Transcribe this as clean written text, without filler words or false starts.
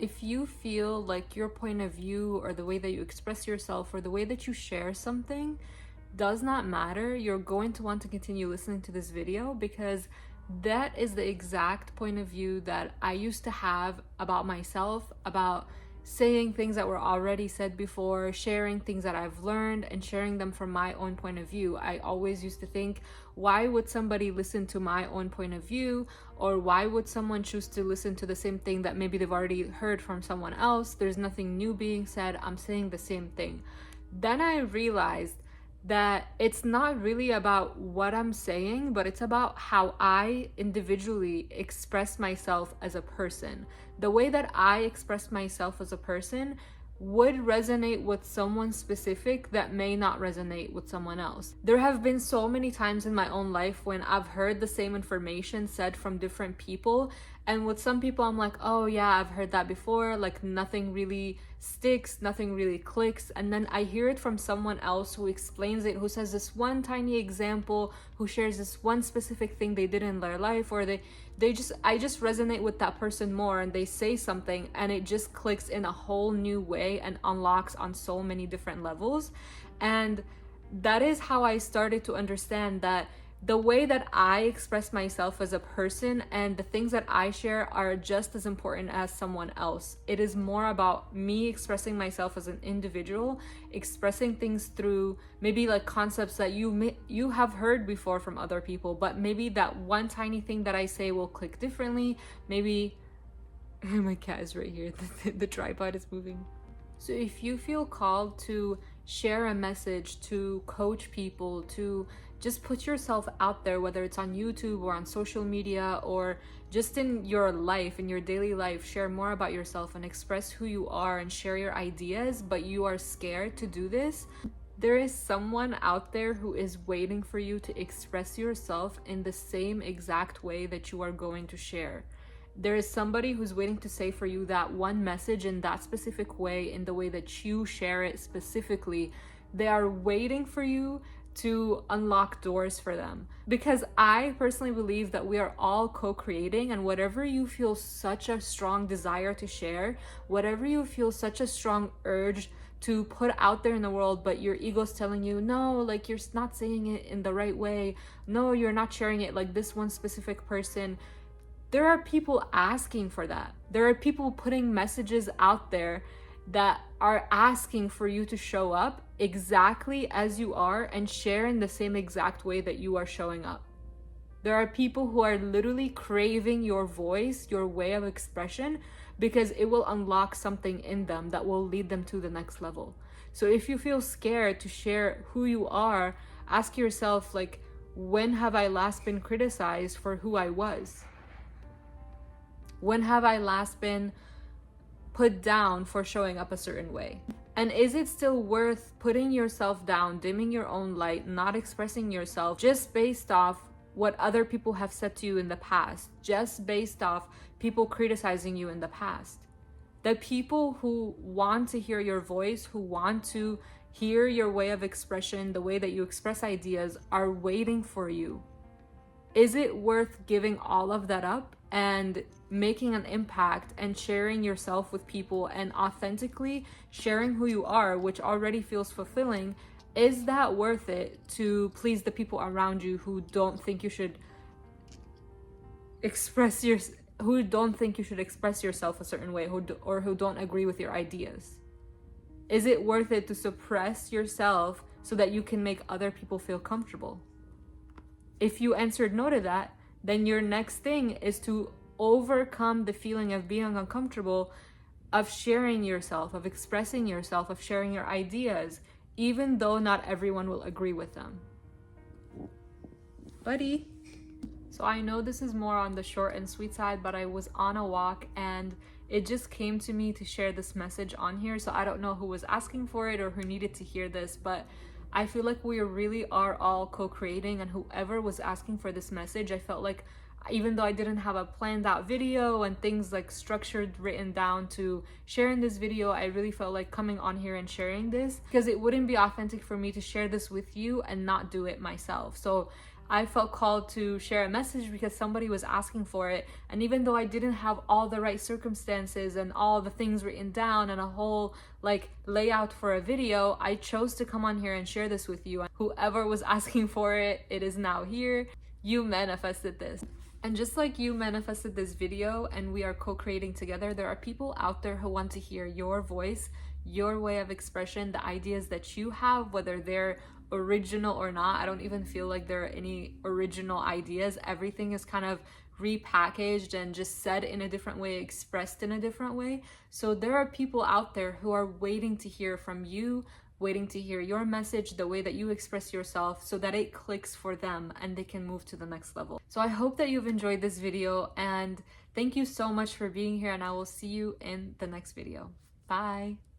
If you feel like your point of view or the way that you express yourself or the way that you share something does not matter, you're going to want to continue listening to this video, because that is the exact point of view that I used to have about myself, about saying things that were already said before, sharing things that I've learned and sharing them from my own point of view. I always used to think, why would somebody listen to my own point of view? Or why would someone choose to listen to the same thing that maybe they've already heard from someone else? There's nothing new being said. I'm saying the same thing. Then I realized that it's not really about what I'm saying, but it's about how I individually express myself as a person. The way that I express myself as a person would resonate with someone specific that may not resonate with someone else. There have been so many times in my own life when I've heard the same information said from different people, and with some people I'm like, oh yeah, I've heard that before, like nothing really sticks, nothing really clicks. And then I hear it from someone else who explains it, who says this one tiny example, who shares this one specific thing they did in their life, or I just resonate with that person more, and they say something and it just clicks in a whole new way and unlocks on so many different levels. And that is how I started to understand that the way that I express myself as a person and the things that I share are just as important as someone else. It is more about me expressing myself as an individual, expressing things through maybe like concepts that you have heard before from other people, but maybe that one tiny thing that I say will click differently. Maybe my cat is right here. The tripod is moving. So if you feel called to share a message, to coach people, to just put yourself out there, whether it's on YouTube or on social media or just in your life, in your daily life, share more about yourself and express who you are and share your ideas, but you are scared to do this, there is someone out there who is waiting for you to express yourself in the same exact way that you are going to share. There is somebody who's waiting to say for you that one message in that specific way, in the way that you share it specifically. They are waiting for you to unlock doors for them. Because I personally believe that we are all co-creating, and whatever you feel such a strong desire to share, whatever you feel such a strong urge to put out there in the world, but your ego's telling you, no, like you're not saying it in the right way. No, you're not sharing it like this one specific person. There are people asking for that. There are people putting messages out there that are asking for you to show up exactly as you are and share in the same exact way that you are showing up. There are people who are literally craving your voice, your way of expression, because it will unlock something in them that will lead them to the next level. So if you feel scared to share who you are, ask yourself, like, when have I last been criticized for who I was? When have I last been put down for showing up a certain way? And is it still worth putting yourself down, dimming your own light, not expressing yourself just based off what other people have said to you in the past, just based off people criticizing you in the past? The people who want to hear your voice, who want to hear your way of expression, the way that you express ideas, are waiting for you. Is it worth giving all of that up and making an impact and sharing yourself with people and authentically sharing who you are, which already feels fulfilling? Is that worth it to please the people around you who don't think you should express yourself a certain way, or who don't agree with your ideas? Is it worth it to suppress yourself so that you can make other people feel comfortable? If you answered no to that, then your next thing is to overcome the feeling of being uncomfortable, of sharing yourself, of expressing yourself, of sharing your ideas, even though not everyone will agree with them. Buddy. So I know this is more on the short and sweet side, but I was on a walk and it just came to me to share this message on here. So I don't know who was asking for it or who needed to hear this, but I feel like we really are all co-creating, and whoever was asking for this message, I felt like even though I didn't have a planned out video and things like structured written down to share in this video, I really felt like coming on here and sharing this, because it wouldn't be authentic for me to share this with you and not do it myself. So I felt called to share a message because somebody was asking for it. And even though I didn't have all the right circumstances and all the things written down and a whole like layout for a video, I chose to come on here and share this with you. Whoever was asking for it, it is now here. You manifested this. And just like you manifested this video and we are co-creating together, there are people out there who want to hear your voice, your way of expression, the ideas that you have, whether they're original or not. I don't even feel like there are any original ideas. Everything is kind of repackaged and just said in a different way, expressed in a different way. So there are people out there who are waiting to hear from you, waiting to hear your message, the way that you express yourself, so that it clicks for them and they can move to the next level. So I hope that you've enjoyed this video, and thank you so much for being here, and I will see you in the next video. Bye.